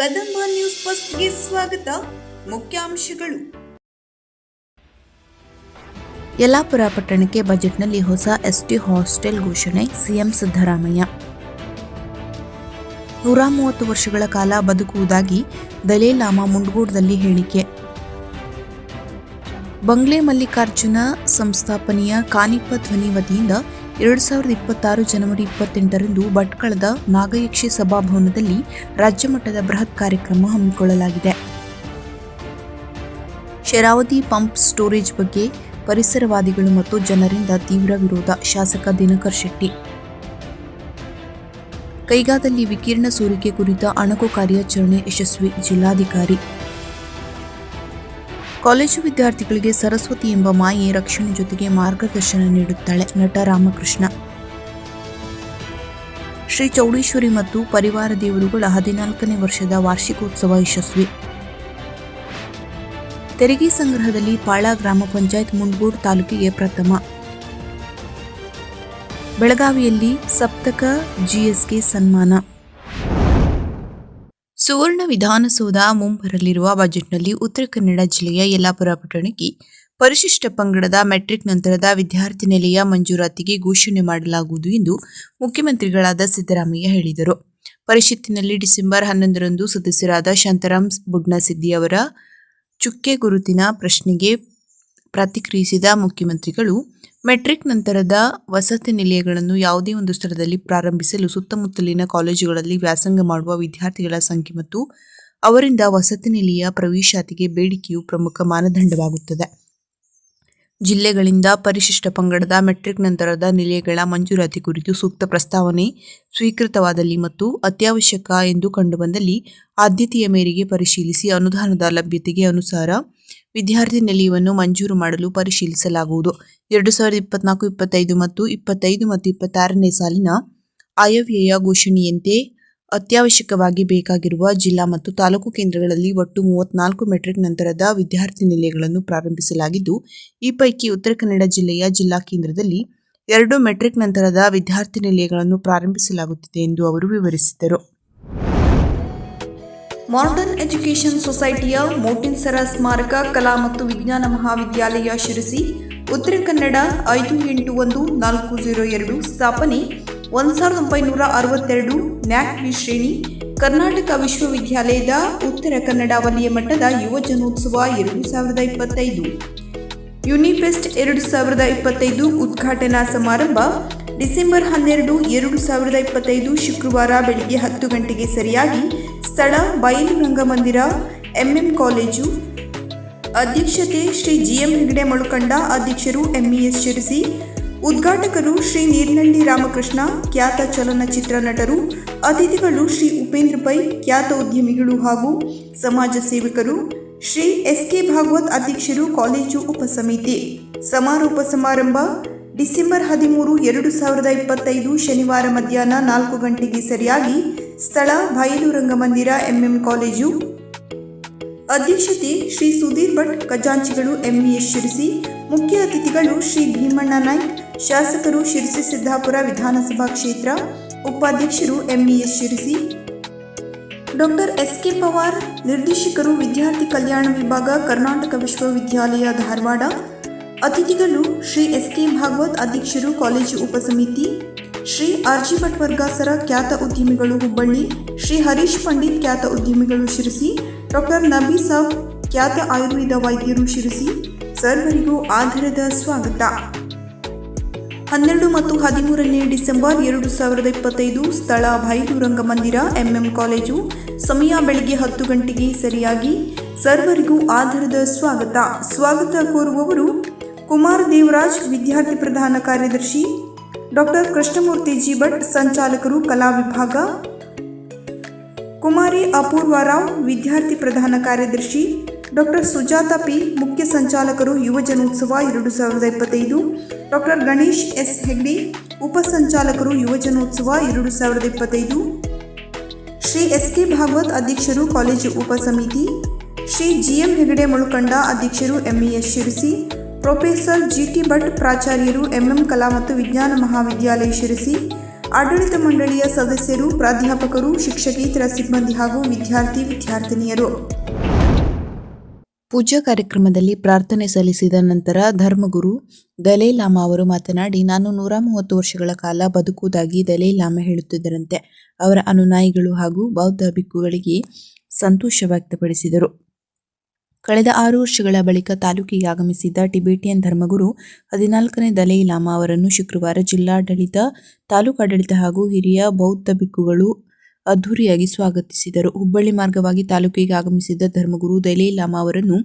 Kadamba news ಫಸ್ಟ್ಗೆ ಸ್ವಾಗತ. ಮುಖ್ಯಾಂಶಗಳು. ಯಲ್ಲಾಪುರ ಪಟ್ಟಣಕ್ಕೆ ಬಜೆಟ್ನಲ್ಲಿ ಹೊಸ ಎಸ್ಟಿ ಹಾಸ್ಟೆಲ್ ಘೋಷಣೆ. ಸಿಎಂ ಸಿದ್ದರಾಮಯ್ಯ 130 ವರ್ಷಗಳ ಕಾಲ ಬದುಕುವುದಾಗಿ ದಲೈ ಲಾಮಾ ಮುಂಡಗೋಡದಲ್ಲಿ ಹೇಳಿಕೆ. ಬಂಗ್ಲೆ ಮಲ್ಲಿಕಾರ್ಜುನ ಸಂಸ್ಥಾಪನೆಯ ಕಾನಿಪ ಧ್ವನಿ ವತಿಯಿಂದ 2026 ಜನವರಿ 28ರಂದು ಭಟ್ಕಳದ ನಾಗಯಕ್ಷಿ ಸಭಾಭವನದಲ್ಲಿ ರಾಜ್ಯಮಟ್ಟದ ಬೃಹತ್ ಕಾರ್ಯಕ್ರಮ ಹಮ್ಮಿಕೊಳ್ಳಲಾಗಿದೆ. ಶರಾವತಿ ಪಂಪ್ ಸ್ಟೋರೇಜ್ ಬಗ್ಗೆ ಪರಿಸರವಾದಿಗಳು ಮತ್ತು ಜನರಿಂದ ತೀವ್ರ ವಿರೋಧ. ಶಾಸಕ ದಿನಕರ್ ಶೆಟ್ಟಿ. ಕೈಗಾದಲ್ಲಿ ವಿಕಿರಣ ಸೋರಿಕೆ ಕುರಿತ ಅಣಕು ಕಾರ್ಯಾಚರಣೆ ಯಶಸ್ವಿ. ಜಿಲ್ಲಾಧಿಕಾರಿ. ಕಾಲೇಜು ವಿದ್ಯಾರ್ಥಿಗಳಿಗೆ ಸರಸ್ವತಿ ಎಂಬ ಮಾಯೆ ರಕ್ಷಣೆ ಜೊತೆಗೆ ಮಾರ್ಗದರ್ಶನ ನೀಡುತ್ತಾಳೆ. ನಟ ರಾಮಕೃಷ್ಣ. ಶ್ರೀ ಚೌಡೇಶ್ವರಿ ಮತ್ತು ಪರಿವಾರ ದೇವರುಗಳ 14ನೇ ವರ್ಷದ ವಾರ್ಷಿಕೋತ್ಸವ ಯಶಸ್ವಿ. ತೆರಿಗೆ ಸಂಗ್ರಹದಲ್ಲಿ ಪಾಳ ಗ್ರಾಮ ಪಂಚಾಯತ್ ಮುಂಡಗೋಡ ತಾಲೂಕಿಗೆ ಪ್ರಥಮ. ಬೆಳಗಾವಿಯಲ್ಲಿ ಸಪ್ತಕ ಜಿಎಸ್ಗೆ ಸನ್ಮಾನ. ಸುವರ್ಣ ವಿಧಾನಸೌಧ ಮುಂಬರಲಿರುವ ಬಜೆಟ್ನಲ್ಲಿ ಉತ್ತರ ಕನ್ನಡ ಜಿಲ್ಲೆಯ ಯಲ್ಲಾಪುರ ಪಟ್ಟಣಕ್ಕೆ ಪರಿಶಿಷ್ಟ ಪಂಗಡದ ಮೆಟ್ರಿಕ್ ನಂತರದ ವಿದ್ಯಾರ್ಥಿ ನಿಲಯ ಮಂಜೂರಾತಿಗೆ ಘೋಷಣೆ ಮಾಡಲಾಗುವುದು ಎಂದು ಮುಖ್ಯಮಂತ್ರಿಗಳಾದ ಸಿದ್ದರಾಮಯ್ಯ ಹೇಳಿದರು. ಪರಿಷತ್ತಿನಲ್ಲಿ ಡಿಸೆಂಬರ್ 11ರಂದು ಸದಸ್ಯರಾದ ಶಾಂತಾರಾಮ್ ಬುಡ್ನಸಿದ್ದಿ ಅವರ ಚುಕ್ಕೆ ಗುರುತಿನ ಪ್ರಶ್ನೆಗೆ ಪ್ರತಿಕ್ರಿಯಿಸಿದ ಮುಖ್ಯಮಂತ್ರಿಗಳು, ಮೆಟ್ರಿಕ್ ನಂತರದ ವಸತಿ ನಿಲಯಗಳನ್ನು ಯಾವುದೇ ಒಂದು ಸ್ಥಳದಲ್ಲಿ ಪ್ರಾರಂಭಿಸಲು ಸುತ್ತಮುತ್ತಲಿನ ಕಾಲೇಜುಗಳಲ್ಲಿ ವ್ಯಾಸಂಗ ಮಾಡುವ ವಿದ್ಯಾರ್ಥಿಗಳ ಸಂಖ್ಯೆ ಮತ್ತು ಅವರಿಂದ ವಸತಿ ನಿಲಯ ಪ್ರವೇಶಾತಿಗೆ ಬೇಡಿಕೆಯು ಪ್ರಮುಖ ಮಾನದಂಡವಾಗುತ್ತದೆ. ಜಿಲ್ಲೆಗಳಿಂದ ಪರಿಶಿಷ್ಟ ಪಂಗಡದ ಮೆಟ್ರಿಕ್ ನಂತರದ ನಿಲಯಗಳ ಮಂಜೂರಾತಿ ಕುರಿತು ಸೂಕ್ತ ಪ್ರಸ್ತಾವನೆ ಸ್ವೀಕೃತವಾದಲ್ಲಿ ಮತ್ತು ಅತ್ಯವಶ್ಯಕ ಎಂದು ಕಂಡುಬಂದಲ್ಲಿ ಆದ್ಯತೆಯ ಮೇರೆಗೆ ಪರಿಶೀಲಿಸಿ ಅನುದಾನದ ಲಭ್ಯತೆಗೆ ಅನುಸಾರ ವಿದ್ಯಾರ್ಥಿ ನಿಲಯವನ್ನು ಮಂಜೂರು ಮಾಡಲು ಪರಿಶೀಲಿಸಲಾಗುವುದು. 2024-25 ಮತ್ತು 25-26ನೇ ಸಾಲಿನ ಆಯವ್ಯಯ ಘೋಷಣೆಯಂತೆ ಅತ್ಯವಶ್ಯಕವಾಗಿ ಬೇಕಾಗಿರುವ ಜಿಲ್ಲಾ ಮತ್ತು ತಾಲೂಕು ಕೇಂದ್ರಗಳಲ್ಲಿ ಒಟ್ಟು 34 ಮೆಟ್ರಿಕ್ ನಂತರದ ವಿದ್ಯಾರ್ಥಿ ನಿಲಯಗಳನ್ನು ಪ್ರಾರಂಭಿಸಲಾಗಿದ್ದು, ಈ ಪೈಕಿ ಉತ್ತರ ಕನ್ನಡ ಜಿಲ್ಲೆಯ ಜಿಲ್ಲಾ ಕೇಂದ್ರದಲ್ಲಿ 2 ಮೆಟ್ರಿಕ್ ನಂತರದ ವಿದ್ಯಾರ್ಥಿ ನಿಲಯಗಳನ್ನು ಪ್ರಾರಂಭಿಸಲಾಗುತ್ತಿದೆ ಎಂದು ಅವರು ವಿವರಿಸಿದರು. ಮಾಡರ್ನ್ ಎಜುಕೇಷನ್ ಸೊಸೈಟಿಯ ಮೋಟಿನ್ಸರ ಸ್ಮಾರಕ ಕಲಾ ಮತ್ತು ವಿಜ್ಞಾನ ಮಹಾವಿದ್ಯಾಲಯ ಶಿರಸಿ, ಉತ್ತರ ಕನ್ನಡ 581402 ಸ್ಥಾಪನೆ 1962 ನ್ಯಾಕ್ ಬಿ ಶ್ರೇಣಿ. ಕರ್ನಾಟಕ ವಿಶ್ವವಿದ್ಯಾಲಯದ ಉತ್ತರ ಕನ್ನಡ ವಲಯ ಮಟ್ಟದ ಯುವ ಜನೋತ್ಸವ 2025 ಯುನಿಫೆಸ್ಟ್ 2025 ಉದ್ಘಾಟನಾ ಸಮಾರಂಭ ಡಿಸೆಂಬರ್ 12, 2025 ಶುಕ್ರವಾರ ಬೆಳಗ್ಗೆ 10 ಗಂಟೆಗೆ ಸರಿಯಾಗಿ. ಸ್ಥಳ ಬಯಲು ರಂಗಮಂದಿರ, ಎಂಎಂ ಕಾಲೇಜು. ಅಧ್ಯಕ್ಷತೆ ಶ್ರೀ ಜಿಎಂ ಹೆಗಡೆ ಮಳುಕಂಡ, ಅಧ್ಯಕ್ಷರು ಎಂಇಎಸ್ ಶಿರಸಿ. ಉದ್ಘಾಟಕರು ಶ್ರೀ ನೀರ್ನಳ್ಳಿ ರಾಮಕೃಷ್ಣ, ಖ್ಯಾತ ಚಲನಚಿತ್ರ ನಟರು. ಅತಿಥಿಗಳು ಶ್ರೀ ಉಪೇಂದ್ರ ಪೈ, ಖ್ಯಾತ ಉದ್ಯಮಿಗಳು ಹಾಗೂ ಸಮಾಜ ಸೇವಕರು. ಶ್ರೀ ಎಸ್ಕೆ ಭಾಗವತ್, ಅಧ್ಯಕ್ಷರು, ಕಾಲೇಜು ಉಪಸಮಿತಿ. ಸಮಾರೋಪ ಸಮಾರಂಭ ಡಿಸೆಂಬರ್ 13, 2025 ಶನಿವಾರ ಮಧ್ಯಾಹ್ನ 4 ಗಂಟೆಗೆ ಸರಿಯಾಗಿ. ಸ್ಥಳ ಬಯಲು ರಂಗಮಂದಿರ, ಎಂಎಂ ಕಾಲೇಜು. ಅಧ್ಯಕ್ಷತೆ ಶ್ರೀ ಸುಧೀರ್ ಭಟ್, ಖಜಾಂಚಿಗಳು, ಎಂಇಎಸ್ ಶಿರಸಿ. ಮುಖ್ಯ ಅತಿಥಿಗಳು ಶ್ರೀ ಭೀಮಣ್ಣ ನಾಯ್ಕ್, ಶಾಸಕರು, ಶಿರಸಿ ಸಿದ್ದಾಪುರ ವಿಧಾನಸಭಾ ಕ್ಷೇತ್ರ. ಉಪಾಧ್ಯಕ್ಷರು, MES Sirsi. Doctor S K Pawar, ನಿರ್ದೇಶಕರು, ವಿದ್ಯಾರ್ಥಿ ಕಲ್ಯಾಣ ವಿಭಾಗ, ಕರ್ನಾಟಕ ವಿಶ್ವವಿದ್ಯಾಲಯ ಧಾರವಾಡ. ಅತಿಥಿಗಳು ಶ್ರೀ ಎಸ್ಕೆ ಭಾಗವತ್, ಅಧ್ಯಕ್ಷರು, ಕಾಲೇಜು ಉಪಸಮಿತಿ. ಶ್ರೀ ಆರ್ಜಿ ಭಟ್ ವರ್ಗಾಸರ, ಖ್ಯಾತ ಉದ್ಯಮಿಗಳು, ಹುಬ್ಬಳ್ಳಿ. ಶ್ರೀ ಹರೀಶ್ ಪಂಡಿತ್, ಖ್ಯಾತ ಉದ್ಯಮಿಗಳು, ಶಿರಸಿ. ಡಾಕ್ಟರ್ ನಬಿ ಸಾಬ್, ಖ್ಯಾತ ಆಯುರ್ವೇದ ವೈದ್ಯರು, ಶಿರಸಿ. ಸರ್ವರಿಗೂ ಆಧಾರದ ಸ್ವಾಗತ. 12 ಮತ್ತು 13ನೇ ಡಿಸೆಂಬರ್ 2025 ಸ್ಥಳ ಬಯಲು ರಂಗಮಂದಿರ, ಎಂಎಂ ಕಾಲೇಜು. ಸಮಯ ಬೆಳಗ್ಗೆ 10 ಗಂಟೆಗೆ ಸರಿಯಾಗಿ. ಸರ್ವರಿಗೂ ಆಧಾರದ ಸ್ವಾಗತ. ಸ್ವಾಗತ ಕೋರುವವರು ಕುಮಾರ್ ದೇವರಾಜ್, ವಿದ್ಯಾರ್ಥಿ ಪ್ರಧಾನ ಕಾರ್ಯದರ್ಶಿ. ಡಾಕ್ಟರ್ ಕೃಷ್ಣಮೂರ್ತಿ ಜಿ ಭಟ್, ಸಂಚಾಲಕರು, ಕಲಾ ವಿಭಾಗ. ಕುಮಾರಿ ಅಪೂರ್ವ ರಾವ್, ವಿದ್ಯಾರ್ಥಿ ಪ್ರಧಾನ ಕಾರ್ಯದರ್ಶಿ. ಡಾಕ್ಟರ್ ಸುಜಾತ ಪಿ, ಮುಖ್ಯ ಸಂಚಾಲಕರು, ಯುವ ಜನೋತ್ಸವ 2025. ಡಾಕ್ಟರ್ ಗಣೇಶ್ ಎಸ್ ಹೆಗ್ಡೆ, ಉಪಸಂಚಾಲಕರು, ಯುವ ಜನೋತ್ಸವ 2025. ಶ್ರೀ ಎಸ್ಕೆ ಭಾಗವತ್, ಅಧ್ಯಕ್ಷರು, ಕಾಲೇಜು ಉಪಸಮಿತಿ. ಶ್ರೀ ಜಿಎಂ ಹೆಗಡೆ ಮಳುಕಂಡ, ಅಧ್ಯಕ್ಷರು, ಎಂಇಎಸ್ ಶಿರಸಿ. ಪ್ರೊಫೆಸರ್ ಜಿಟಿ ಭಟ್, ಪ್ರಾಚಾರ್ಯರು, ಎಂಎಂ ಕಲಾ ಮತ್ತು ವಿಜ್ಞಾನ ಮಹಾವಿದ್ಯಾಲಯ ಶಿರಸಿ. ಆಡಳಿತ ಮಂಡಳಿಯ ಸದಸ್ಯರು, ಪ್ರಾಧ್ಯಾಪಕರು, ಶಿಕ್ಷಕೇತರ ಸಿಬ್ಬಂದಿ ಹಾಗೂ ವಿದ್ಯಾರ್ಥಿನಿಯರು. ಪೂಜಾ ಕಾರ್ಯಕ್ರಮದಲ್ಲಿ ಪ್ರಾರ್ಥನೆ ಸಲ್ಲಿಸಿದ ನಂತರ ಧರ್ಮಗುರು ದಲೈ ಲಾಮಾ ಅವರು ಮಾತನಾಡಿ, ನಾನು 130 ವರ್ಷಗಳ ಕಾಲ ಬದುಕುವುದಾಗಿ ದಲೈ ಲಾಮಾ ಹೇಳುತ್ತಿದ್ದರಂತೆ. ಅವರ ಅನುಯಾಯಿಗಳು ಹಾಗೂ ಬೌದ್ಧ ಭಿಕ್ಕುಗಳಿಗೆ ಸಂತೋಷ ವ್ಯಕ್ತಪಡಿಸಿದರು. ಕಳೆದ 6 ವರ್ಷಗಳ ಬಳಿಕ ತಾಲೂಕಿಗೆ ಆಗಮಿಸಿದ್ದ ಟಿಬೆಟಿಯನ್ ಧರ್ಮಗುರು 14ನೇ ದಲೈ ಲಾಮಾ ಅವರನ್ನು ಶುಕ್ರವಾರ ಜಿಲ್ಲಾಡಳಿತ, ತಾಲೂಕಾಡಳಿತ ಹಾಗೂ ಹಿರಿಯ ಬೌದ್ಧ ಭಿಕ್ಕುಗಳು ಅದ್ಧೂರಿಯಾಗಿ ಸ್ವಾಗತಿಸಿದರು. ಹುಬ್ಬಳ್ಳಿ ಮಾರ್ಗವಾಗಿ ತಾಲೂಕಿಗೆ ಆಗಮಿಸಿದ್ದ ಧರ್ಮಗುರು ದಲೈ ಲಾಮಾ ಅವರನ್ನು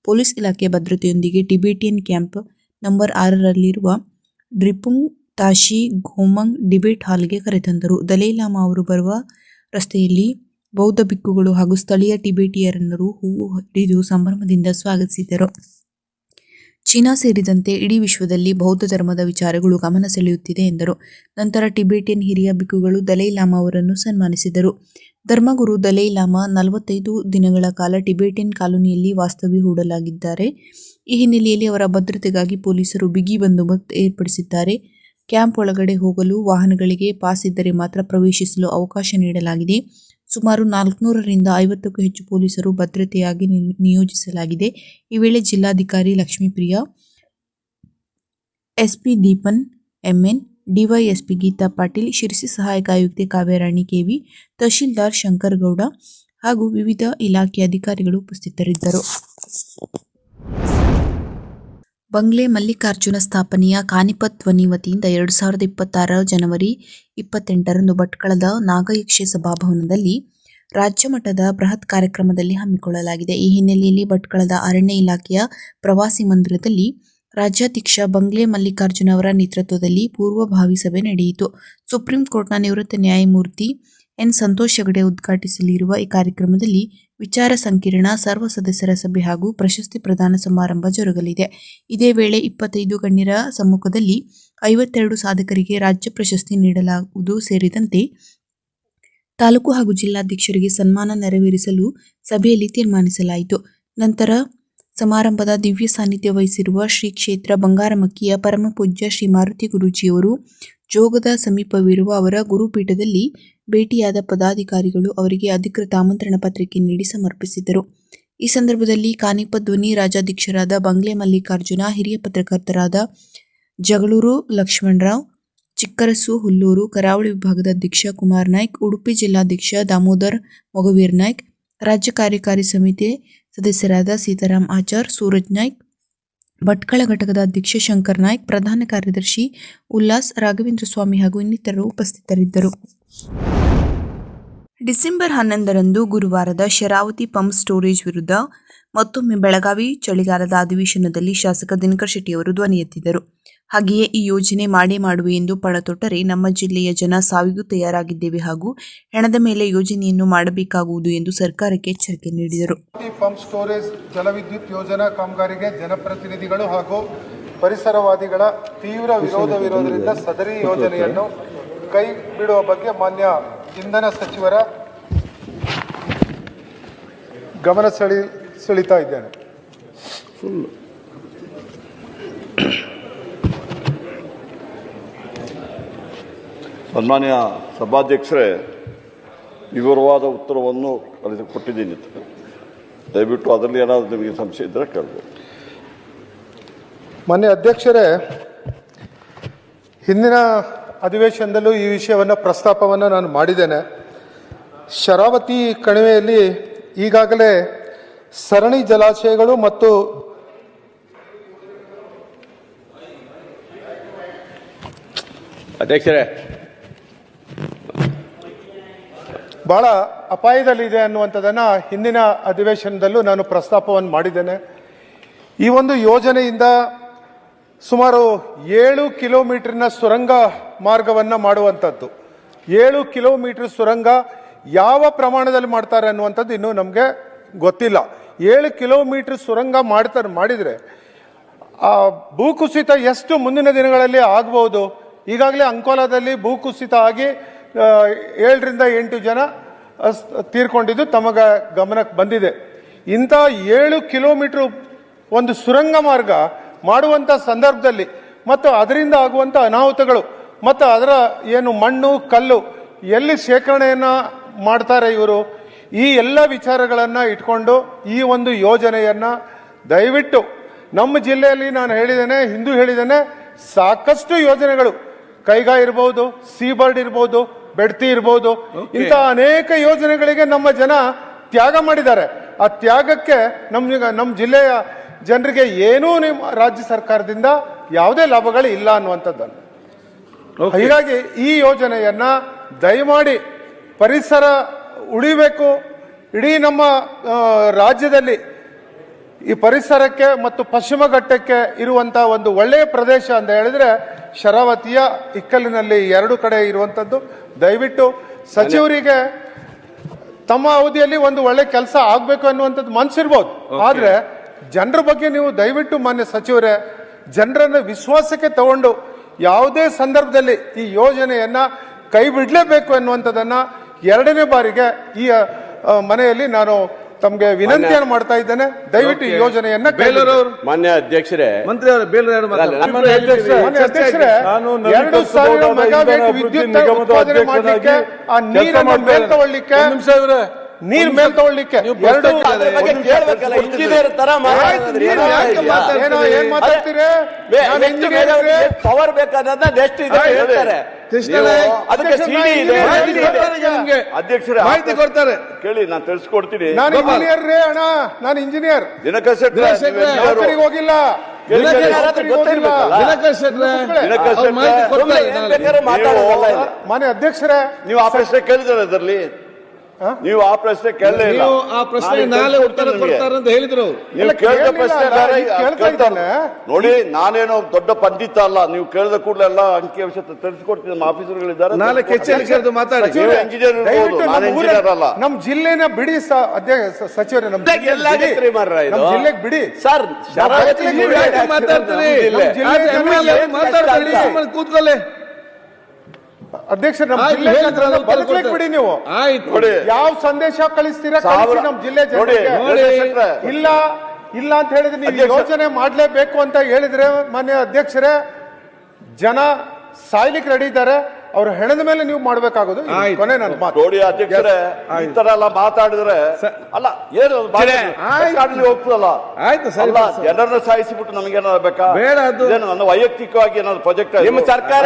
ಪೊಲೀಸ್ ಇಲಾಖೆ ಭದ್ರತೆಯೊಂದಿಗೆ ಟಿಬೆಟಿಯನ್ ಕ್ಯಾಂಪ್ ನಂಬರ್ 6ರಲ್ಲಿರುವ ಡ್ರಿಪುಂಗ್ ತಾಶಿ ಗೋಮಂಗ್ ಡಿಬೇಟ್ ಹಾಲ್ಗೆ ಕರೆತಂದರು. ದಲೈ ಲಾಮಾ ಅವರು ಬರುವ ರಸ್ತೆಯಲ್ಲಿ ಬೌದ್ಧ ಭಿಕ್ಕುಗಳು ಹಾಗೂ ಸ್ಥಳೀಯ ಟಿಬೆಟಿಯನ್ನರು ಹೂವು ಹಿಡಿದು ಸಂಭ್ರಮದಿಂದ ಸ್ವಾಗತಿಸಿದರು. ಚೀನಾ ಸೇರಿದಂತೆ ಇಡೀ ವಿಶ್ವದಲ್ಲಿ ಬೌದ್ಧ ಧರ್ಮದ ವಿಚಾರಗಳು ಗಮನ ಸೆಳೆಯುತ್ತಿದೆ ಎಂದರು. ನಂತರ ಟಿಬೆಟಿಯನ್ ಹಿರಿಯ ಭಿಕ್ಕುಗಳು ದಲೈ ಲಾಮಾ ಅವರನ್ನು ಸನ್ಮಾನಿಸಿದರು. ಧರ್ಮಗುರು ದಲೈ ಲಾಮಾ 45 ದಿನಗಳ ಕಾಲ ಟಿಬೆಟಿಯನ್ ಕಾಲೋನಿಯಲ್ಲಿ ವಾಸ್ತವ್ಯ ಹೂಡಲಾಗಿದ್ದಾರೆ. ಈ ಹಿನ್ನೆಲೆಯಲ್ಲಿ ಅವರ ಭದ್ರತೆಗಾಗಿ ಪೊಲೀಸರು ಬಿಗಿ ಬಂದೋಬಸ್ತ್ ಏರ್ಪಡಿಸಿದ್ದಾರೆ. ಕ್ಯಾಂಪ್ ಒಳಗಡೆ ಹೋಗಲು ವಾಹನಗಳಿಗೆ ಪಾಸ್ ಇದ್ದರೆ ಮಾತ್ರ ಪ್ರವೇಶಿಸಲು ಅವಕಾಶ ನೀಡಲಾಗಿದೆ. ಸುಮಾರು 400ರಿಂದ 50ಕ್ಕೂ ಹೆಚ್ಚು ಪೊಲೀಸರು ಭದ್ರತೆಯಾಗಿ ನಿಯೋಜಿಸಲಾಗಿದೆ. ಈ ವೇಳೆ ಜಿಲ್ಲಾಧಿಕಾರಿ Lakshmipriya, SP Deepan M N, DYSP Geeta Patil, Sirsi ಸಹಾಯಕ ಆಯುಕ್ತೆ ಕಾವ್ಯರಾಣಿ ಕೆವಿ, ತಹಶೀಲ್ದಾರ್ ಶಂಕರ್ ಗೌಡ ಹಾಗೂ ವಿವಿಧ ಇಲಾಖೆ ಅಧಿಕಾರಿಗಳು ಉಪಸ್ಥಿತರಿದ್ದರು. ಬಂಗ್ಲೆ ಮಲ್ಲಿಕಾರ್ಜುನ ಸ್ಥಾಪನೆಯ ಕಾನಿಪತ್ ಧ್ವನಿ ವತಿಯಿಂದ 2026 ಜನವರಿ 28ರಂದು ಭಟ್ಕಳದ ನಾಗಯಕ್ಷೆ ಸಭಾಭವನದಲ್ಲಿ ರಾಜ್ಯ ಮಟ್ಟದ ಬೃಹತ್ ಕಾರ್ಯಕ್ರಮದಲ್ಲಿ ಹಮ್ಮಿಕೊಳ್ಳಲಾಗಿದೆ. ಈ ಹಿನ್ನೆಲೆಯಲ್ಲಿ ಭಟ್ಕಳದ ಅರಣ್ಯ ಇಲಾಖೆಯ ಪ್ರವಾಸಿ ಮಂದಿರದಲ್ಲಿ ರಾಜ್ಯಾಧ್ಯಕ್ಷ ಬಂಗ್ಲೆ ಮಲ್ಲಿಕಾರ್ಜುನ ಅವರ ನೇತೃತ್ವದಲ್ಲಿ ಪೂರ್ವಭಾವಿ ಸಭೆ ನಡೆಯಿತು. ಸುಪ್ರೀಂ ಕೋರ್ಟ್ನ ನಿವೃತ್ತ ನ್ಯಾಯಮೂರ್ತಿ ಎನ್. ಸಂತೋಷ್ ಹೆಗಡೆ ಉದ್ಘಾಟಿಸಲಿರುವ ಈ ಕಾರ್ಯಕ್ರಮದಲ್ಲಿ ವಿಚಾರ ಸಂಕಿರಣ, ಸರ್ವ ಸದಸ್ಯರ ಸಭೆ ಹಾಗೂ ಪ್ರಶಸ್ತಿ ಪ್ರದಾನ ಸಮಾರಂಭ ಜರುಗಲಿದೆ. ಇದೇ ವೇಳೆ 25 ಗಣ್ಯರ ಸಮ್ಮುಖದಲ್ಲಿ 52 ಸಾಧಕರಿಗೆ ರಾಜ್ಯ ಪ್ರಶಸ್ತಿ ನೀಡಲಾಗುವುದು ಸೇರಿದಂತೆ ತಾಲೂಕು ಹಾಗೂ ಜಿಲ್ಲಾಧ್ಯಕ್ಷರಿಗೆ ಸನ್ಮಾನ ನೆರವೇರಿಸಲು ಸಭೆಯಲ್ಲಿ ತೀರ್ಮಾನಿಸಲಾಯಿತು. ನಂತರ ಸಮಾರಂಭದ ದಿವ್ಯ ಸಾನ್ನಿಧ್ಯ ವಹಿಸಿರುವ ಶ್ರೀ ಕ್ಷೇತ್ರ ಬಂಗಾರಮಕ್ಕಿಯ ಪರಮಪೂಜ್ಯ ಶ್ರೀ ಮಾರುತಿ ಗುರೂಜಿಯವರು ಜೋಗದ ಸಮೀಪವಿರುವ ಅವರ ಗುರುಪೀಠದಲ್ಲಿ ಭೇಟಿಯಾದ ಪದಾಧಿಕಾರಿಗಳು ಅವರಿಗೆ ಅಧಿಕೃತ ಆಮಂತ್ರಣ ಪತ್ರಿಕೆ ನೀಡಿ ಸಮರ್ಪಿಸಿದರು. ಈ ಸಂದರ್ಭದಲ್ಲಿ ಕಾನಿಪತ್ ಧ್ವನಿ ರಾಜ್ಯಾಧ್ಯಕ್ಷರಾದ ಬಂಗ್ಲೆ ಮಲ್ಲಿಕಾರ್ಜುನ, ಹಿರಿಯ ಪತ್ರಕರ್ತರಾದ ಜಗಳೂರು ಲಕ್ಷ್ಮಣರಾವ್, ಚಿಕ್ಕರಸು ಹುಲ್ಲೂರು, ಕರಾವಳಿ ವಿಭಾಗದ ಅಧ್ಯಕ್ಷ ಕುಮಾರ್ ನಾಯ್ಕ್, ಉಡುಪಿ ಜಿಲ್ಲಾಧ್ಯಕ್ಷ ದಾಮೋದರ್ ಮೊಗವೀರ್ ನಾಯ್ಕ್, ರಾಜ್ಯ ಕಾರ್ಯಕಾರಿ ಸಮಿತಿ ಸದಸ್ಯರಾದ ಸೀತಾರಾಮ್ ಆಚಾರ್, ಸೂರಜ್ ನಾಯ್ಕ್, ಭಟ್ಕಳ ಘಟಕದ ಅಧ್ಯಕ್ಷ ಶಂಕರ್ ನಾಯ್ಕ್, ಪ್ರಧಾನ ಕಾರ್ಯದರ್ಶಿ ಉಲ್ಲಾಸ್, ರಾಘವೇಂದ್ರ ಸ್ವಾಮಿ ಹಾಗೂ ಇನ್ನಿತರರು ಉಪಸ್ಥಿತರಿದ್ದರು. ಡಿಸೆಂಬರ್ 11ರಂದು ಗುರುವಾರದ ಶರಾವತಿ ಪಂಪ್ ಸ್ಟೋರೇಜ್ ವಿರುದ್ಧ ಮತ್ತೊಮ್ಮೆ ಬೆಳಗಾವಿ ಚಳಿಗಾಲದ ಅಧಿವೇಶನದಲ್ಲಿ ಶಾಸಕ ದಿನಕರ್ ಶೆಟ್ಟಿಯವರು ಧ್ವನಿ ಎತ್ತಿದರು. ಹಾಗೆಯೇ ಈ ಯೋಜನೆ ಮಾಡೇ ಮಾಡುವೆ ಎಂದು ಪಣ ತೊಟ್ಟರೆ ನಮ್ಮ ಜಿಲ್ಲೆಯ ಜನ ಸಾವಿಗೂ ತಯಾರಾಗಿದ್ದೇವೆ ಹಾಗೂ ಹೆಣದ ಮೇಲೆ ಯೋಜನೆಯನ್ನು ಮಾಡಬೇಕಾಗುವುದು ಎಂದು ಸರ್ಕಾರಕ್ಕೆ ಎಚ್ಚರಿಕೆ ನೀಡಿದರು. ಪಂಪ್ ಸ್ಟೋರೇಜ್ ಜಲವಿದ್ಯುತ್ ಯೋಜನಾ ಕಾಮಗಾರಿಗೆ ಜನಪ್ರತಿನಿಧಿಗಳು ಹಾಗೂ ಪರಿಸರವಾದಿಗಳ ತೀವ್ರ ವಿರೋಧವಿರುವುದರಿಂದ ಸದರಿ ಯೋಜನೆಯನ್ನು ಕೈ ಬಿಡುವ ಬಗ್ಗೆ ಮಾನ್ಯ ಇಂಧನ ಸಚಿವರ ಗಮನ ಸೆಳೀತಾ ಇದ್ದೇನೆ. ಸನ್ಮಾನ್ಯ ಸಭಾಧ್ಯಕ್ಷರೇ, ವಿವರವಾದ ಉತ್ತರವನ್ನು ಕೊಟ್ಟಿದ್ದೀನಿ. ದಯವಿಟ್ಟು ಅದರಲ್ಲಿ ಏನಾದರೂ ನಿಮಗೆ ಸಂಶಯ ಇದ್ದರೆ ಕೇಳ್ಬೋದು. ಮಾನ್ಯ ಅಧ್ಯಕ್ಷರೇ, ಹಿಂದಿನ ಅಧಿವೇಶನದಲ್ಲೂ ಈ ವಿಷಯವನ್ನು ಪ್ರಸ್ತಾಪವನ್ನು ನಾನು ಮಾಡಿದ್ದೇನೆ. ಶರಾವತಿ ಕಣಿವೆಯಲ್ಲಿ ಈಗಾಗಲೇ ಸರಣಿ ಜಲಾಶಯಗಳು ಮತ್ತು ಅಧ್ಯಕ್ಷರೇ ಬಹಳ ಅಪಾಯದಲ್ಲಿದೆ ಅನ್ನುವಂಥದ್ದನ್ನು ಹಿಂದಿನ ಅಧಿವೇಶನದಲ್ಲೂ ನಾನು ಪ್ರಸ್ತಾಪವನ್ನು ಮಾಡಿದ್ದೇನೆ. ಈ ಒಂದು ಯೋಜನೆಯಿಂದ ಸುಮಾರು 7 ಕಿಲೋಮೀಟರ್ನ ಸುರಂಗ ಮಾರ್ಗವನ್ನು ಮಾಡುವಂಥದ್ದು. 7 ಕಿಲೋಮೀಟರ್ ಸುರಂಗ ಯಾವ ಪ್ರಮಾಣದಲ್ಲಿ ಮಾಡ್ತಾರೆ ಅನ್ನುವಂಥದ್ದು ಇನ್ನೂ ನಮಗೆ ಗೊತ್ತಿಲ್ಲ. 7 ಕಿಲೋಮೀಟರ್ ಸುರಂಗ ಮಾಡಿದರೆ ಆ ಭೂಕುಸಿತ ಎಷ್ಟು ಮುಂದಿನ ದಿನಗಳಲ್ಲಿ ಆಗ್ಬೋದು. ಈಗಾಗಲೇ ಅಂಕೋಲಾದಲ್ಲಿ ಭೂಕುಸಿತ ಆಗಿ 7ರಿಂದ 8 ಜನ ತೀರ್ಕೊಂಡಿದ್ದು ತಮಗ ಗಮನಕ್ಕೆ ಬಂದಿದೆ. ಇಂಥ 7 ಕಿಲೋಮೀಟರ್ ಒಂದು ಸುರಂಗ ಮಾರ್ಗ ಮಾಡುವಂಥ ಸಂದರ್ಭದಲ್ಲಿ ಮತ್ತು ಅದರಿಂದ ಆಗುವಂಥ ಅನಾಹುತಗಳು ಮತ್ತು ಅದರ ಏನು ಮಣ್ಣು ಕಲ್ಲು ಎಲ್ಲಿ ಶೇಖರಣೆಯನ್ನು ಮಾಡ್ತಾರೆ ಇವರು, ಈ ಎಲ್ಲ ವಿಚಾರಗಳನ್ನು ಇಟ್ಕೊಂಡು ಈ ಒಂದು ಯೋಜನೆಯನ್ನು ದಯವಿಟ್ಟು ನಮ್ಮ ಜಿಲ್ಲೆಯಲ್ಲಿ ನಾನು ಹೇಳಿದ್ದೇನೆ, ಹಿಂದೂ ಹೇಳಿದ್ದೇನೆ, ಸಾಕಷ್ಟು ಯೋಜನೆಗಳು ಕೈಗಾ ಇರ್ಬೋದು, ಸೀಬರ್ಡ್ ಇರ್ಬೋದು, ಬೆಡ್ತಿ ಇರ್ಬೋದು, ಇಂಥ ಅನೇಕ ಯೋಜನೆಗಳಿಗೆ ನಮ್ಮ ಜನ ತ್ಯಾಗ ಮಾಡಿದ್ದಾರೆ. ಆ ತ್ಯಾಗಕ್ಕೆ ನಮ್ಮ ಜಿಲ್ಲೆಯ ಜನರಿಗೆ ಏನೂ ನಿಮ್ಮ ರಾಜ್ಯ ಸರ್ಕಾರದಿಂದ ಯಾವುದೇ ಲಾಭಗಳು ಇಲ್ಲ ಅನ್ನುವಂಥದ್ದನ್ನು. ಹೀಗಾಗಿ ಈ ಯೋಜನೆಯನ್ನ ದಯಮಾಡಿ ಪರಿಸರ ಉಳಿಬೇಕು. ಇಡೀ ನಮ್ಮ ರಾಜ್ಯದಲ್ಲಿ ಈ ಪರಿಸರಕ್ಕೆ ಮತ್ತು ಪಶ್ಚಿಮ ಘಟ್ಟಕ್ಕೆ ಇರುವಂತ ಒಂದು ಒಳ್ಳೆಯ ಪ್ರದೇಶ ಅಂತ ಹೇಳಿದ್ರೆ ಶರಾವತಿಯ ಇಕ್ಕಲಿನಲ್ಲಿ ಎರಡು ಕಡೆ ಇರುವಂತದ್ದು. ದಯವಿಟ್ಟು ಸಚಿವರಿಗೆ ತಮ್ಮ ಅವಧಿಯಲ್ಲಿ ಒಂದು ಒಳ್ಳೆ ಕೆಲಸ ಆಗ್ಬೇಕು ಅನ್ನುವಂಥದ್ದು ಮನಸ್ಸಿರ್ಬೋದು, ಆದ್ರೆ ಜನರ ಬಗ್ಗೆ ನೀವು ದಯವಿಟ್ಟು ಮಾನ್ಯ ಸಚಿವರೇ ಜನರನ್ನ ವಿಶ್ವಾಸಕ್ಕೆ ತಗೊಂಡು ಯಾವುದೇ ಸಂದರ್ಭದಲ್ಲಿ ಈ ಯೋಜನೆಯನ್ನ ಕೈ ಬಿಡಲೇಬೇಕು ಅನ್ನುವಂಥದ್ದನ್ನ ಎರಡನೇ ಬಾರಿಗೆ ಈ ಮನೆಯಲ್ಲಿ ನಾನು ತಮಗೆ ವಿನಂತಿಯನ್ನು ಮಾಡ್ತಾ ಇದ್ದೇನೆ. ದಯವಿಟ್ಟು ಈ ಯೋಜನೆಯನ್ನ ಮಾನ್ಯ ಅಧ್ಯಕ್ಷರೇ, ಮಂತ್ರಿ ಅವರು ಬೇಲೂರು ಮಾನ್ಯ ಅಧ್ಯಕ್ಷರೇ 2000 ಮೆಗಾವ್ಯಾಟ್ ವಿದ್ಯುತ್ ಉತ್ಪಾದನೆ ಮಾಡಲಿಕ್ಕೆ ಆ ನೀರನ್ನು ಮೇಲ್ ತಗೊಳ್ಳಿಕ್ಕೆ ನೀರ್ ಮೇಲ್ ತಗೊಳ್ಳಿಕ್ಕೆ ಇಂಜಿನಿಯರ್ ತರ ಏನ್ ಮಾತಾಡ್ತೀರಿ? ಪವರ್ ಬೇಕಾದ ಎಷ್ಟು ಇದೆ ಹೇಳ್ತಾರೆ. ಅದಕ್ಕೆ ಸಿಡಿ ಇದೆ, ಅಧ್ಯಕ್ಷರೇ ಮಾಹಿತಿ ಕೊಡ್ತಾರೆ. ಕೇಳಿ, ನಾನು ತಿಳಿಸ್ಕೊಡ್ತೀನಿ. ನಾನು ಇಂಜಿನಿಯರ್ ರೇ ಅಣ್ಣ, ನಾನು ಇಂಜಿನಿಯರ್, ದಿನಕರ್ ಶೆಟ್ಟಿ ನೌಕರಿಗೆ ಹೋಗಿಲ್ಲ. ಮಾನ್ಯ ಅಧ್ಯಕ್ಷರೇ, ನೀವು ಆ ಪ್ರಶ್ನೆ ಕೇಳಿದ್ರೆ ಅದರಲ್ಲಿ ನೀವು ಆ ಪ್ರಶ್ನೆ ಕೇಳಲೇ ಇಲ್ಲ. ಆ ಪ್ರಶ್ನೆ ನಾಳೆ ಉತ್ತರ ಕೊಡ್ತಾರೆ ಅಂತ ಹೇಳಿದ್ರು. ನೀವು ಕೇಳಿದ ಪ್ರಶ್ನೆ ಕೇಳ್ತಾನೆ ನೋಡಿ. ನಾನೇನೋ ದೊಡ್ಡ ಪಂಡಿತ ಅಲ್ಲ. ನೀವು ಕೇಳಿದ ಕೂಡಲೇ ಎಲ್ಲ ಅಂಕಿ ಅಂಶ ತಿಳಿಸ್ಕೊಡ್ತೀನಿ. ನಮ್ಮ ಆಫೀಸರ್ಗಳಿದ್ದಾರೆ, ನಾಳೆ ಕೆಚ್ಚಲ್ಲಿ ಕರೆದು ಮಾತಾಡಿ. ಇಂಜಿನಿಯರ್ ಇರ್ಬೋದು, ನಾನು ಇಂಜಿನಿಯರ್ ಅಲ್ಲ. ನಮ್ ಜಿಲ್ಲೆನ ಬಿಡಿ ಸಚಿವರೇ, ನಮ್ ಜಿಲ್ಲೆಗೆ ಬಿಡಿ ಸರ್. ಮಾತಾಡ್ತಾರೆ, ಕೂತ್ಕೊಳ್ಳಿ. ಅಧ್ಯಕ್ಷ, ನಮ್ಮ ಜಿಲ್ಲೆ ಬದುಕಲಿಕ್ಕೆ ಬಿಡಿ. ನೀವು ಆಯ್ತು, ಯಾವ ಸಂದೇಶ ಕಳಿಸ್ತೀರಾ ಕಳಿಸಿ ನಮ್ಮ ಜಿಲ್ಲೆ ಜನರಿಗೆ. ಇಲ್ಲ ಇಲ್ಲ ಅಂತ ಹೇಳಿದ್ರೆ ನೀವು ಯೋಚನೆ ಮಾಡ್ಲೇಬೇಕು ಅಂತ ಹೇಳಿದ್ರೆ ಮಾನ್ಯ ಅಧ್ಯಕ್ಷರೇ, ಜನ ಸಾಯ್ಲಿಕ್ಕೆ ರೆಡಿ ಇದ್ದಾರೆ. ಅವ್ರ ಹೆಣದ ಮೇಲೆ ನೀವು ಮಾಡ್ಬೇಕಾಗೋದು. ಕೊನೆ ನನ್ನ ಮಾತು ನೋಡಿ ಅಧ್ಯಕ್ಷರೇ, ಈ ತರ ಎಲ್ಲ ಮಾತಾಡಿದ್ರೆ ಅಲ್ಲ ಏನು ಹೋಗ್ತದಲ್ಲ. ಆಯ್ತು ಸರ್, ಜನರನ್ನ ಸಾಯಿಸಿಬಿಟ್ಟು ನಮ್ಗೆ ಏನಾದ್ರು ಬೇಕಾ? ಬೇಡ. ಅದು ನನ್ನ ವೈಯಕ್ತಿಕವಾಗಿ ಏನಾದ್ರು ಪ್ರಾಜೆಕ್ಟ್ ನಿಮ್ಮ ಸರ್ಕಾರ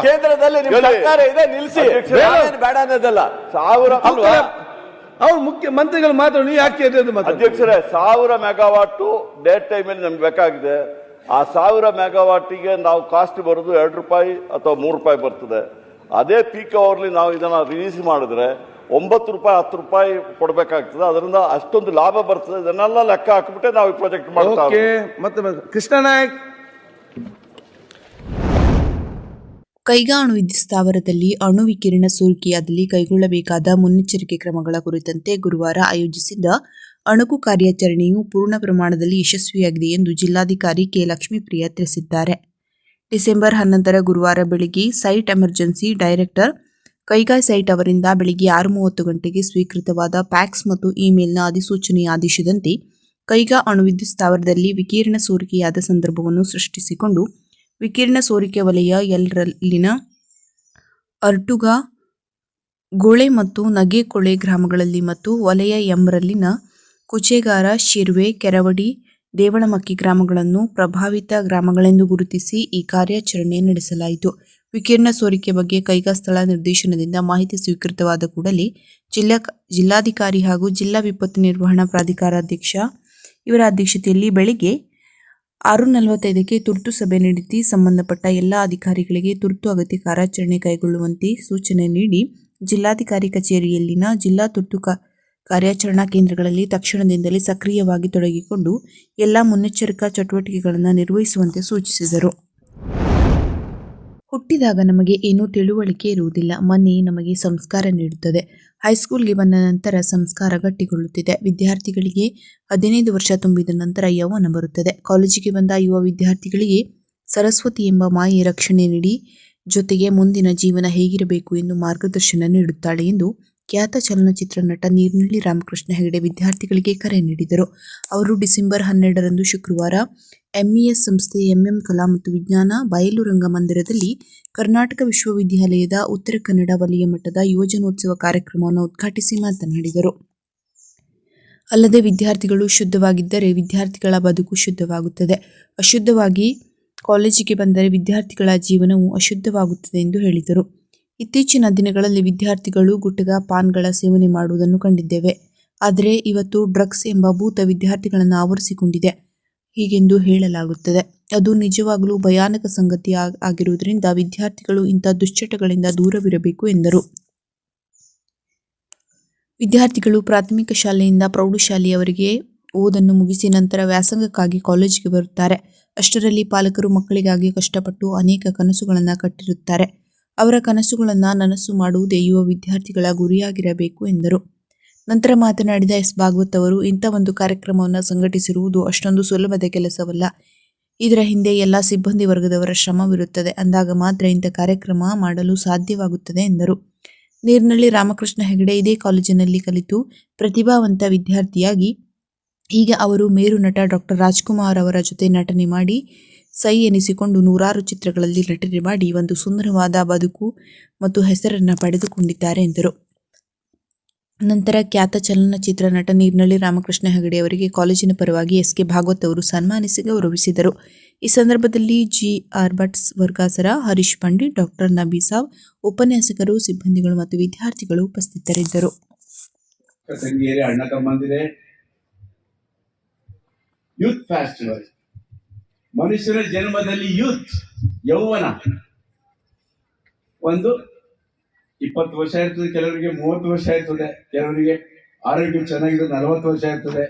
ಕೇಂದ್ರದಲ್ಲಿ ನಿಮ್ಮ ಸರ್ಕಾರ ಇದೆ, ನಿಲ್ಲಿಸಿ. ಬೇಡ ಅನ್ನೋದಲ್ಲ. 1000 ಅಲ್ವಾ? ಅವ್ರು ಮುಖ್ಯಮಂತ್ರಿಗಳು ಮಾತಾಡಿ ಯಾಕೆ ಅಧ್ಯಕ್ಷರೇ, 1000 ಮೆಗಾವಾಟ್ ಡೇ ಟೈಮ್ ಅಲ್ಲಿ ನಮ್ಗೆ ಬೇಕಾಗಿದೆ. ಆ 1000 ಮೆಗಾವಾಟಿಗೆ ನಾವು ಕಾಸ್ಟ್ ಬರೋದು 2 ರೂಪಾಯಿ ಅಥವಾ 3 ರೂಪಾಯಿ ಬರ್ತದೆ. ಅದೇ ಪೀಕ್ ಅವರ್ಲಿ ನಾವು ಇದನ್ನ ರಿಲೀಸ್ ಮಾಡಿದ್ರೆ 9 ರೂಪಾಯಿ 10 ರೂಪಾಯಿ ಕೊಡ್ಬೇಕಾಗ್ತದೆ. ಅದರಿಂದ ಅಷ್ಟೊಂದು ಲಾಭ ಬರ್ತದೆ. ಇದನ್ನೆಲ್ಲ ಲೆಕ್ಕ ಹಾಕ್ಬಿಟ್ಟೆ ನಾವು ಈ ಪ್ರಾಜೆಕ್ಟ್ ಮಾಡ್ತಾರೆ. ಮತ್ತೆ ಕೃಷ್ಣ ನಾಯಕ್, ಕೈಗಾ ಅಣು ವಿದ್ಯುತ್ ಸ್ಥಾವರದಲ್ಲಿ ಅಣು ವಿಕಿರಣ ಸೋರಿಕೆಯಾದಲ್ಲಿ ಕೈಗೊಳ್ಳಬೇಕಾದ ಮುನ್ನೆಚ್ಚರಿಕೆ ಕ್ರಮಗಳ ಕುರಿತಂತೆ ಗುರುವಾರ ಆಯೋಜಿಸಿದ್ದ ಅಣುಕು ಕಾರ್ಯಾಚರಣೆಯು ಪೂರ್ಣ ಪ್ರಮಾಣದಲ್ಲಿ ಯಶಸ್ವಿಯಾಗಿದೆ ಎಂದು ಜಿಲ್ಲಾಧಿಕಾರಿ ಕೆ ಲಕ್ಷ್ಮೀಪ್ರಿಯ ತಿಳಿಸಿದ್ದಾರೆ. ಡಿಸೆಂಬರ್ 11 ಗುರುವಾರ ಬೆಳಗ್ಗೆ site emergency director Kaiga site ಅವರಿಂದ ಬೆಳಗ್ಗೆ 6:30 ಗಂಟೆಗೆ ಸ್ವೀಕೃತವಾದ ಫ್ಯಾಕ್ಸ್ ಮತ್ತು ಇಮೇಲ್ನ ಅಧಿಸೂಚನೆಯ ಆದೇಶದಂತೆ ಕೈಗಾ ಅಣು ವಿದ್ಯುತ್ ಸ್ಥಾವರದಲ್ಲಿ ವಿಕಿರಣ ಸೋರಿಕೆಯಾದ ಸಂದರ್ಭವನ್ನು ಸೃಷ್ಟಿಸಿಕೊಂಡು ವಿಕಿರಣ ಸೋರಿಕೆ ವಲಯ ಎಲ್ರಲ್ಲಿನ ಅರ್ಟುಗಾ, ಗೋಳೆ ಮತ್ತು ನಗೆಕೊಳೆ ಗ್ರಾಮಗಳಲ್ಲಿ ಮತ್ತು ವಲಯ ಎಂರಲ್ಲಿನ ಕುಚೇಗಾರ, ಶಿರ್ವೆ, ಕೆರವಡಿ, ದೇವಳಮಕ್ಕಿ ಗ್ರಾಮಗಳನ್ನು ಪ್ರಭಾವಿತ ಗ್ರಾಮಗಳೆಂದು ಗುರುತಿಸಿ ಈ ಕಾರ್ಯಾಚರಣೆ ನಡೆಸಲಾಯಿತು. ವಿಕಿರಣ ಸೋರಿಕೆ ಬಗ್ಗೆ ಕೈಗಾ ಸ್ಥಳ ನಿರ್ದೇಶನದಿಂದ ಮಾಹಿತಿ ಸ್ವೀಕೃತವಾದ ಕೂಡಲೇ ಜಿಲ್ಲಾಧಿಕಾರಿ ಹಾಗೂ ಜಿಲ್ಲಾ ವಿಪತ್ತು ನಿರ್ವಹಣಾ ಪ್ರಾಧಿಕಾರ ಅಧ್ಯಕ್ಷ ಇವರ ಅಧ್ಯಕ್ಷತೆಯಲ್ಲಿ ಬೆಳಿಗ್ಗೆ 6:45ಕ್ಕೆ ತುರ್ತು ಸಭೆ ನಡೆಸಿ ಸಂಬಂಧಪಟ್ಟ ಎಲ್ಲ ಅಧಿಕಾರಿಗಳಿಗೆ ತುರ್ತು ಅಗತ್ಯ ಕಾರ್ಯಾಚರಣೆ ಕೈಗೊಳ್ಳುವಂತೆ ಸೂಚನೆ ನೀಡಿ ಜಿಲ್ಲಾಧಿಕಾರಿ ಕಚೇರಿಯಲ್ಲಿನ ಜಿಲ್ಲಾ ತುರ್ತು ಕಾರ್ಯಾಚರಣಾ ಕೇಂದ್ರಗಳಲ್ಲಿ ತಕ್ಷಣದಿಂದಲೇ ಸಕ್ರಿಯವಾಗಿ ತೊಡಗಿಕೊಂಡು ಎಲ್ಲ ಮುನ್ನೆಚ್ಚರಿಕಾ ಚಟುವಟಿಕೆಗಳನ್ನು ನಿರ್ವಹಿಸುವಂತೆ ಸೂಚಿಸಿದರು. ಹುಟ್ಟಿದಾಗ ನಮಗೆ ಏನೂ ತಿಳುವಳಿಕೆ ಇರುವುದಿಲ್ಲ. ಮನೆ ನಮಗೆ ಸಂಸ್ಕಾರ ನೀಡುತ್ತದೆ. ಹೈಸ್ಕೂಲ್ಗೆ ಬಂದ ನಂತರ ಸಂಸ್ಕಾರ ಗಟ್ಟಿಗೊಳ್ಳುತ್ತಿದೆ. ವಿದ್ಯಾರ್ಥಿಗಳಿಗೆ 15 ವರ್ಷ ತುಂಬಿದ ನಂತರ ಯೌವನ ಬರುತ್ತದೆ. ಕಾಲೇಜಿಗೆ ಬಂದ ಯುವ ವಿದ್ಯಾರ್ಥಿಗಳಿಗೆ ಸರಸ್ವತಿ ಎಂಬ ಮಾಯೆ ರಕ್ಷಣೆ ನೀಡಿ ಜೊತೆಗೆ ಮುಂದಿನ ಜೀವನ ಹೇಗಿರಬೇಕು ಎಂದು ಮಾರ್ಗದರ್ಶನ ನೀಡುತ್ತಾಳೆ ಎಂದು ಖ್ಯಾತ ಚಲನಚಿತ್ರ ನಟ ನೀರ್ನಳ್ಳಿ ರಾಮಕೃಷ್ಣ ಹೆಗಡೆ ವಿದ್ಯಾರ್ಥಿಗಳಿಗೆ ಕರೆ ನೀಡಿದರು. ಅವರು ಡಿಸೆಂಬರ್ 12ರಂದು ಶುಕ್ರವಾರ ಎಂಇಎಸ್ ಸಂಸ್ಥೆ ಎಂಎಂ ಕಲಾ ಮತ್ತು ವಿಜ್ಞಾನ ಬಯಲು ರಂಗಮಂದಿರದಲ್ಲಿ ಕರ್ನಾಟಕ ವಿಶ್ವವಿದ್ಯಾಲಯದ ಉತ್ತರ ಕನ್ನಡ ವಲಯ ಮಟ್ಟದ ಯುವಜನೋತ್ಸವ ಕಾರ್ಯಕ್ರಮವನ್ನು ಉದ್ಘಾಟಿಸಿ ಮಾತನಾಡಿದರು. ಅಲ್ಲದೆ ವಿದ್ಯಾರ್ಥಿಗಳು ಶುದ್ಧವಾಗಿದ್ದರೆ ವಿದ್ಯಾರ್ಥಿಗಳ ಬದುಕು ಶುದ್ಧವಾಗುತ್ತದೆ. ಅಶುದ್ಧವಾಗಿ ಕಾಲೇಜಿಗೆ ಬಂದರೆ ವಿದ್ಯಾರ್ಥಿಗಳ ಜೀವನವು ಅಶುದ್ಧವಾಗುತ್ತದೆ ಎಂದು ಹೇಳಿದರು. ಇತ್ತೀಚಿನ ದಿನಗಳಲ್ಲಿ ವಿದ್ಯಾರ್ಥಿಗಳು ಗುಟ್ಕಾ, ಪಾನ್ಗಳ ಸೇವನೆ ಮಾಡುವುದನ್ನು ಕಂಡಿದ್ದೇವೆ. ಆದರೆ ಇವತ್ತು ಡ್ರಗ್ಸ್ ಎಂಬ ಭೂತ ವಿದ್ಯಾರ್ಥಿಗಳನ್ನು ಆವರಿಸಿಕೊಂಡಿದೆ ಹೀಗೆಂದು ಹೇಳಲಾಗುತ್ತದೆ. ಅದು ನಿಜವಾಗಲೂ ಭಯಾನಕ ಸಂಗತಿ ಆಗಿರುವುದರಿಂದ ವಿದ್ಯಾರ್ಥಿಗಳು ಇಂಥ ದುಶ್ಚಟಗಳಿಂದ ದೂರವಿರಬೇಕು ಎಂದರು. ವಿದ್ಯಾರ್ಥಿಗಳು ಪ್ರಾಥಮಿಕ ಶಾಲೆಯಿಂದ ಪ್ರೌಢಶಾಲೆಯವರೆಗೆ ಓದನ್ನು ಮುಗಿಸಿ ನಂತರ ವ್ಯಾಸಂಗಕ್ಕಾಗಿ ಕಾಲೇಜಿಗೆ ಬರುತ್ತಾರೆ. ಅಷ್ಟರಲ್ಲಿ ಪಾಲಕರು ಮಕ್ಕಳಿಗಾಗಿ ಕಷ್ಟಪಟ್ಟು ಅನೇಕ ಕನಸುಗಳನ್ನು ಕಟ್ಟಿರುತ್ತಾರೆ. ಅವರ ಕನಸುಗಳನ್ನು ನನಸು ಮಾಡುವುದೇ ಯುವ ವಿದ್ಯಾರ್ಥಿಗಳ ಗುರಿಯಾಗಿರಬೇಕು ಎಂದರು. ನಂತರ ಮಾತನಾಡಿದ ಎಸ್. ಭಾಗವತ್ ಅವರು, ಇಂಥ ಒಂದು ಕಾರ್ಯಕ್ರಮವನ್ನು ಸಂಘಟಿಸಿರುವುದು ಅಷ್ಟೊಂದು ಸುಲಭದ ಕೆಲಸವಲ್ಲ. ಇದರ ಹಿಂದೆ ಎಲ್ಲ ಸಿಬ್ಬಂದಿ ವರ್ಗದವರ ಶ್ರಮವಿರುತ್ತದೆ. ಅಂದಾಗ ಮಾತ್ರ ಇಂಥ ಕಾರ್ಯಕ್ರಮ ಮಾಡಲು ಸಾಧ್ಯವಾಗುತ್ತದೆ ಎಂದರು. ನೀರ್ನಳ್ಳಿ ರಾಮಕೃಷ್ಣ ಹೆಗಡೆ ಇದೇ ಕಾಲೇಜಿನಲ್ಲಿ ಕಲಿತು ಪ್ರತಿಭಾವಂತ ವಿದ್ಯಾರ್ಥಿಯಾಗಿ ಈಗ ಅವರು ಮೇರು ನಟ ಡಾ. ರಾಜ್ಕುಮಾರ್ ಅವರ ಜೊತೆ ನಟನೆ ಮಾಡಿ ಸೈ ಎನಿಸಿಕೊಂಡು ನೂರಾರು ಚಿತ್ರಗಳಲ್ಲಿ ನಟನೆ ಮಾಡಿ ಒಂದು ಸುಂದರವಾದ ಬದುಕು ಮತ್ತು ಹೆಸರನ್ನು ಪಡೆದುಕೊಂಡಿದ್ದಾರೆ ಎಂದರು. ನಂತರ ಖ್ಯಾತ ಚಲನಚಿತ್ರ ನಟ ನೀರ್ನಳ್ಳಿ ರಾಮಕೃಷ್ಣ ಹೆಗಡೆ ಅವರಿಗೆ ಕಾಲೇಜಿನ ಪರವಾಗಿ ಎಸ್. ಕೆ. ಭಾಗವತ್ ಅವರು ಸನ್ಮಾನಿಸಿ ಗೌರವಿಸಿದರು. ಈ ಸಂದರ್ಭದಲ್ಲಿ ಜಿ.ಆರ್. ಭಟ್, ವರ್ಗಾಸರ, ಹರೀಶ್ ಪಂಡಿತ್, ಡಾ. ನಬೀಸಾವ್, ಉಪನ್ಯಾಸಕರು, ಸಿಬ್ಬಂದಿಗಳು ಮತ್ತು ವಿದ್ಯಾರ್ಥಿಗಳು ಉಪಸ್ಥಿತರಿದ್ದರು. ತಂಗಿಯರೇ, ಅಣ್ಣ ತಮ್ಮಂದಿರೇ, ಯೂತ್ ಫೆಸ್ಟಿವಲ್, ಮನುಷ್ಯನ ಜನ್ಮದಲ್ಲಿ ಯೂತ್, ಯೌವನ ಒಂದು 20 ವರ್ಷ ಇರ್ತದೆ, ಕೆಲವರಿಗೆ 30 ವರ್ಷ ಇರ್ತದೆ, ಕೆಲವರಿಗೆ ಆರೋಗ್ಯ ಚೆನ್ನಾಗಿರೋ 40 ವರ್ಷ ಇರ್ತದೆ,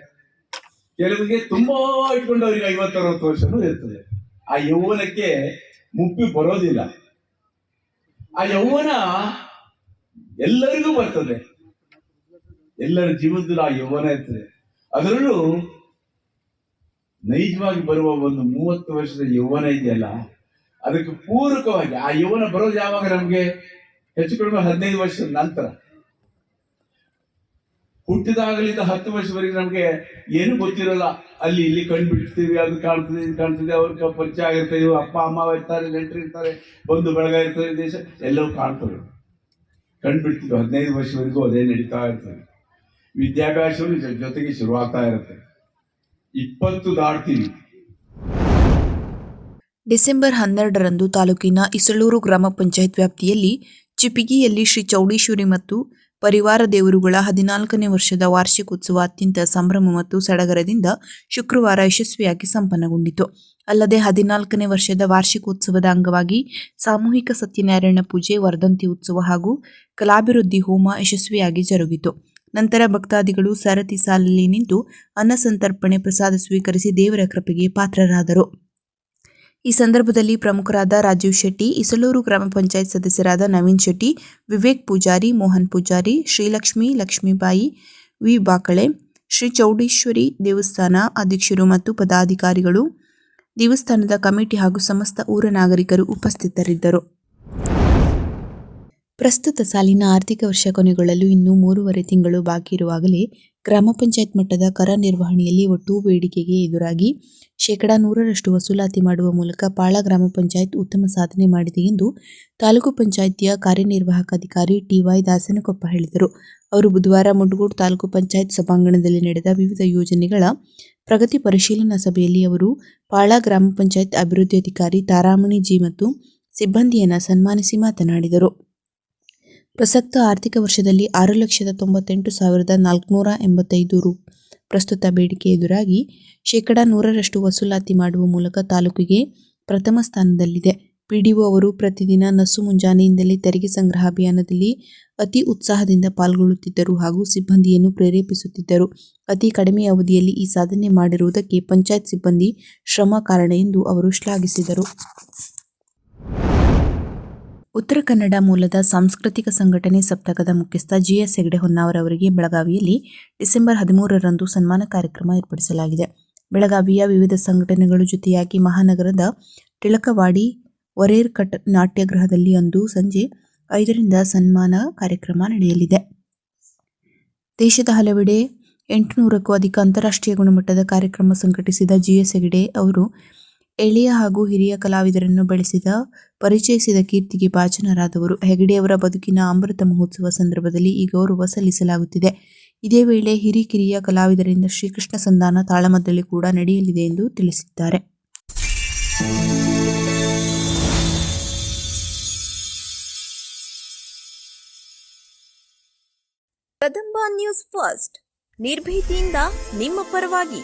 ಕೆಲವರಿಗೆ ತುಂಬಾ ಇಟ್ಕೊಂಡವರಿಗೆ 50-60 ವರ್ಷನೂ ಇರ್ತದೆ. ಆ ಯೌವನಕ್ಕೆ ಮುಪ್ಪಿ ಬರೋದಿಲ್ಲ. ಆ ಯೌವನ ಎಲ್ಲರಿಗೂ ಬರ್ತದೆ, ಎಲ್ಲರ ಜೀವನದಲ್ಲೂ ಆ ಯೌವನ ಇರ್ತದೆ. ಅದರಲ್ಲೂ ನೈಜವಾಗಿ ಬರುವ ಒಂದು 30 ವರ್ಷದ ಯೌವನ ಇದೆಯಲ್ಲ, ಅದಕ್ಕೆ ಪೂರಕವಾಗಿ ಆ ಯೌವನ ಬರೋದು ಯಾವಾಗ? ನಮ್ಗೆ ಹೆಚ್ಚು ಕಡಿಮೆ 15 ವರ್ಷದ ನಂತರ. ಹುಟ್ಟಿದಾಗಲಿಂದ 10 ವರ್ಷವರೆಗೆ ನಮ್ಗೆ ಏನು ಗೊತ್ತಿರಲ್ಲ. ಅಲ್ಲಿ ಇಲ್ಲಿ ಕಂಡುಬಿಡ್ತೀವಿ, ಅದು ಕಾಣ್ತದೆ, ಇದು ಕಾಣ್ತದೆ, ಅವ್ರ ಪರಿಚಯ ಆಗಿರ್ತದೆ, ಅಪ್ಪ ಅಮ್ಮ ಇರ್ತಾರೆ, ನೆಂಟರು ಇರ್ತಾರೆ, ಬಂಧು ಬಳಗ ಇರ್ತದೆ, ದೇಶ ಎಲ್ಲವೂ ಕಾಣ್ತದೆ, ಕಂಡುಬಿಡ್ತೀವಿ. 15 ವರ್ಷವರೆಗೂ ಅದೇ ನಡೀತಾ ಇರ್ತದೆ. ವಿದ್ಯಾಭ್ಯಾಸವು ಜೊತೆಗೆ ಶುರುವಾಗ್ತಾ ಇರುತ್ತೆ. 20 ದಾಟ್ತೀವಿ. ಡಿಸೆಂಬರ್ 12ರಂದು ತಾಲೂಕಿನ ಇಸಳೂರು ಗ್ರಾಮ ಪಂಚಾಯತ್ ವ್ಯಾಪ್ತಿಯಲ್ಲಿ ಚಿಪಿಗಿಯಲ್ಲಿ ಶ್ರೀ ಚೌಡೇಶ್ವರಿ ಮತ್ತು ಪರಿವಾರ ದೇವರುಗಳ 14ನೇ ವರ್ಷದ ವಾರ್ಷಿಕೋತ್ಸವ ಅತ್ಯಂತ ಸಂಭ್ರಮ ಮತ್ತು ಸಡಗರದಿಂದ ಶುಕ್ರವಾರ ಯಶಸ್ವಿಯಾಗಿ ಸಂಪನ್ನಗೊಂಡಿತು. ಅಲ್ಲದೆ 14ನೇ ವರ್ಷದ ವಾರ್ಷಿಕೋತ್ಸವದ ಅಂಗವಾಗಿ ಸಾಮೂಹಿಕ ಸತ್ಯನಾರಾಯಣ ಪೂಜೆ, ವರ್ಧಂತಿ ಉತ್ಸವ ಹಾಗೂ ಕಲಾಭಿವೃದ್ಧಿ ಹೋಮ ಯಶಸ್ವಿಯಾಗಿ ಜರುಗಿತು. ನಂತರ ಭಕ್ತಾದಿಗಳು ಸರತಿ ಸಾಲಲ್ಲಿ ನಿಂತು ಅನ್ನ ಸಂತರ್ಪಣೆ, ಪ್ರಸಾದ ಸ್ವೀಕರಿಸಿ ದೇವರ ಕೃಪೆಗೆ ಪಾತ್ರರಾದರು. ಈ ಸಂದರ್ಭದಲ್ಲಿ ಪ್ರಮುಖರಾದ ರಾಜೀವ್ ಶೆಟ್ಟಿ, ಇಸಳೂರು ಗ್ರಾಮ ಪಂಚಾಯತ್ ಸದಸ್ಯರಾದ ನವೀನ್ ಶೆಟ್ಟಿ, ವಿವೇಕ್ ಪೂಜಾರಿ, ಮೋಹನ್ ಪೂಜಾರಿ, ಶ್ರೀಲಕ್ಷ್ಮಿ, ಲಕ್ಷ್ಮೀಬಾಯಿ, ವಿ. ಬಾಕಳೆ, ಶ್ರೀ ಚೌಡೇಶ್ವರಿ ದೇವಸ್ಥಾನ ಅಧ್ಯಕ್ಷರು ಮತ್ತು ಪದಾಧಿಕಾರಿಗಳು, ದೇವಸ್ಥಾನದ ಕಮಿಟಿ ಹಾಗೂ ಸಮಸ್ತ ಊರ ನಾಗರಿಕರು ಉಪಸ್ಥಿತರಿದ್ದರು. ಪ್ರಸ್ತುತ ಸಾಲಿನ ಆರ್ಥಿಕ ವರ್ಷ ಕೊನೆಗೊಳ್ಳಲು ಇನ್ನೂ 3.5 ತಿಂಗಳು ಬಾಕಿ ಇರುವಾಗಲೇ ಗ್ರಾಮ ಪಂಚಾಯತ್ ಮಟ್ಟದ ಕರ ನಿರ್ವಹಣೆಯಲ್ಲಿ ಒಟ್ಟು ಬೇಡಿಕೆಗೆ ಎದುರಾಗಿ 100% ವಸೂಲಾತಿ ಮಾಡುವ ಮೂಲಕ ಪಾಳ ಗ್ರಾಮ ಪಂಚಾಯತ್ ಉತ್ತಮ ಸಾಧನೆ ಮಾಡಿದೆ ಎಂದು ತಾಲೂಕು ಪಂಚಾಯಿತಿಯ ಕಾರ್ಯನಿರ್ವಾಹಕ ಅಧಿಕಾರಿ ಟಿ.ವೈ. ದಾಸನಕೊಪ್ಪ ಹೇಳಿದರು. ಅವರು ಬುಧವಾರ ಮುಂಡಗೋಡು ತಾಲೂಕು ಪಂಚಾಯತ್ ಸಭಾಂಗಣದಲ್ಲಿ ನಡೆದ ವಿವಿಧ ಯೋಜನೆಗಳ ಪ್ರಗತಿ ಪರಿಶೀಲನಾ ಸಭೆಯಲ್ಲಿ ಅವರು ಪಾಳ ಗ್ರಾಮ ಪಂಚಾಯತ್ ಅಭಿವೃದ್ಧಿ ಅಧಿಕಾರಿ ತಾರಾಮಣಿ ಜಿ ಮತ್ತು ಸಿಬ್ಬಂದಿಯನ್ನು ಸನ್ಮಾನಿಸಿ ಮಾತನಾಡಿದರು. ಪ್ರಸಕ್ತ ಆರ್ಥಿಕ ವರ್ಷದಲ್ಲಿ 6,98,485 ರು ಪ್ರಸ್ತುತ ಬೇಡಿಕೆ ಎದುರಾಗಿ 100% ವಸೂಲಾತಿ ಮಾಡುವ ಮೂಲಕ ತಾಲೂಕಿಗೆ ಪ್ರಥಮ ಸ್ಥಾನದಲ್ಲಿದೆ. ಪಿಡಿಒ ಅವರು ಪ್ರತಿದಿನ ನಸು ಮುಂಜಾನೆಯಿಂದಲೇ ತೆರಿಗೆ ಸಂಗ್ರಹ ಅಭಿಯಾನದಲ್ಲಿ ಅತಿ ಉತ್ಸಾಹದಿಂದ ಪಾಲ್ಗೊಳ್ಳುತ್ತಿದ್ದರು ಹಾಗೂ ಸಿಬ್ಬಂದಿಯನ್ನು ಪ್ರೇರೇಪಿಸುತ್ತಿದ್ದರು. ಅತಿ ಕಡಿಮೆ ಅವಧಿಯಲ್ಲಿ ಈ ಸಾಧನೆ ಮಾಡಿರುವುದಕ್ಕೆ ಪಂಚಾಯತ್ ಸಿಬ್ಬಂದಿ ಶ್ರಮ ಕಾರಣ ಎಂದು ಅವರು ಶ್ಲಾಘಿಸಿದರು. ಉತ್ತರ ಕನ್ನಡ ಮೂಲದ ಸಾಂಸ್ಕೃತಿಕ ಸಂಘಟನೆ ಸಪ್ತಕದ ಮುಖ್ಯಸ್ಥ ಜಿ.ಎಸ್. ಹೆಗಡೆ ಹೊನ್ನಾವರ ಅವರಿಗೆ ಬೆಳಗಾವಿಯಲ್ಲಿ ಡಿಸೆಂಬರ್ 13ರಂದು ಸನ್ಮಾನ ಕಾರ್ಯಕ್ರಮ ಏರ್ಪಡಿಸಲಾಗಿದೆ. ಬೆಳಗಾವಿಯ ವಿವಿಧ ಸಂಘಟನೆಗಳು ಜೊತೆಯಾಗಿ ಮಹಾನಗರದ ಟಿಳಕವಾಡಿ ಒರೇರ್ಕಟ್ ನಾಟ್ಯಗೃಹದಲ್ಲಿ ಅಂದು ಸಂಜೆ 5ರಿಂದ ಸನ್ಮಾನ ಕಾರ್ಯಕ್ರಮ ನಡೆಯಲಿದೆ. ದೇಶದ ಹಲವೆಡೆ 800ಕ್ಕೂ ಅಧಿಕ ಅಂತಾರಾಷ್ಟ್ರೀಯ ಗುಣಮಟ್ಟದ ಕಾರ್ಯಕ್ರಮ ಸಂಘಟಿಸಿದ ಜಿಎಸ್ ಹೆಗಡೆ ಅವರು ಎಳೆಯ ಹಾಗೂ ಹಿರಿಯ ಕಲಾವಿದರನ್ನು ಪರಿಚಯಿಸಿದ ಕೀರ್ತಿಗೆ ಭಾಜನರಾದವರು. ಹೆಗಡೆಯವರ ಬದುಕಿನ ಅಮೃತ ಮಹೋತ್ಸವ ಸಂದರ್ಭದಲ್ಲಿ ಈ ಗೌರವ ಸಲ್ಲಿಸಲಾಗುತ್ತಿದೆ. ಇದೇ ವೇಳೆ ಹಿರಿಕಿರಿಯ ಕಲಾವಿದರಿಂದ ಶ್ರೀಕೃಷ್ಣ ಸಂಧಾನ ತಾಳಮದ್ದಳೆ ಕೂಡ ನಡೆಯಲಿದೆ ಎಂದು ತಿಳಿಸಿದ್ದಾರೆ. ಕದಂಬ ನ್ಯೂಸ್ ಫಸ್ಟ್, ನಿರ್ಭೀತಿಯಿಂದ ನಿಮ್ಮ ಪರವಾಗಿ.